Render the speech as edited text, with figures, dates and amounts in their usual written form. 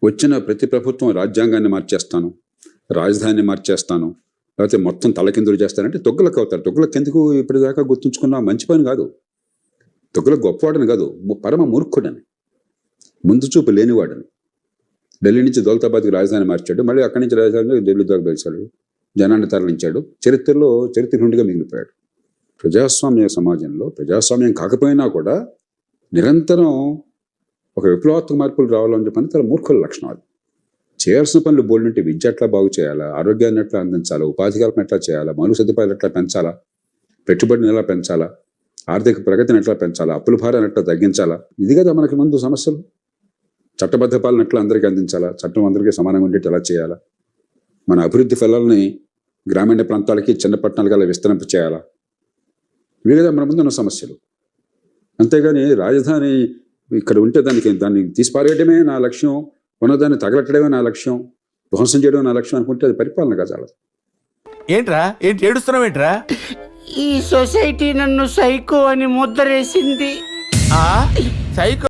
వచ్చిన ప్రతి ప్రభుత్వం రాజ్యాంగాన్ని మార్చేస్తాను, రాజధానిని మార్చేస్తాను, లేకపోతే మొత్తం తలకిందులు చేస్తానంటే తొగ్గులకు అవుతారు. తొగ్గులకు ఎందుకు ఇప్పటిదాకా గుర్తుంచుకున్నా మంచి పని కాదు. తొగ్గులకు గొప్పవాడని కాదు, పరమ మూర్ఖుడని, ముందు చూపు లేనివాడని. ఢిల్లీ నుంచి దౌలతాబాద్కి రాజధాని మార్చాడు, మళ్ళీ అక్కడి నుంచి రాజధాని ఢిల్లీ దాకా వేశాడు, జనాన్ని తరలించాడు, చరిత్రహుండిగా మిగిలిపోయాడు. ప్రజాస్వామ్య సమాజంలో ప్రజాస్వామ్యం కాకపోయినా కూడా నిరంతరం ఒక విప్లవాత్మక మార్పులు రావాలని చెప్పని చాలా మూర్ఖుల లక్షణం. అది చేయాల్సిన పనులు బోల్డింటే విద్య ఎట్లా బాగు చేయాలా, ఆరోగ్యాన్ని ఎట్లా అందించాలా, ఉపాధి కల్పన ఎట్లా చేయాలా, మౌలిక సదుపాయాలు ఎట్లా పెంచాలా, పెట్టుబడిని ఎలా పెంచాలా, ఆర్థిక ప్రగతిని ఎట్లా పెంచాలా, అప్పుల భారాన్ని ఎట్లా తగ్గించాలా, ఇది కదా మనకి ముందు సమస్యలు. చట్టబద్ధ పాలన ఎట్లా అందరికీ అందించాలా, చట్టం అందరికీ సమానంగా ఉండేట్టు ఎలా చేయాలా, మన అభివృద్ధి ఫలాలని గ్రామీణ ప్రాంతాలకి చిన్న పట్టణాలకి అలా విస్తరింప చేయాలా, ఇవి కదా మన ముందు ఉన్న సమస్యలు. అంతేగాని రాజధాని ఇక్కడ ఉంటే దాన్ని తీసిపారేయడమే నా లక్ష్యం, ఉన్నదాన్ని తగలట్టడమే నా లక్ష్యం, ధ్వంసం చేయడమే నా లక్ష్యం అనుకుంటే అది పరిపాలన కాదు. ఏంట్రా ఏంటి ఏడుస్తున్నావు ఏంట్రా? ఈ సొసైటీ నన్ను సైకో అని ముద్రేసింది. సైకో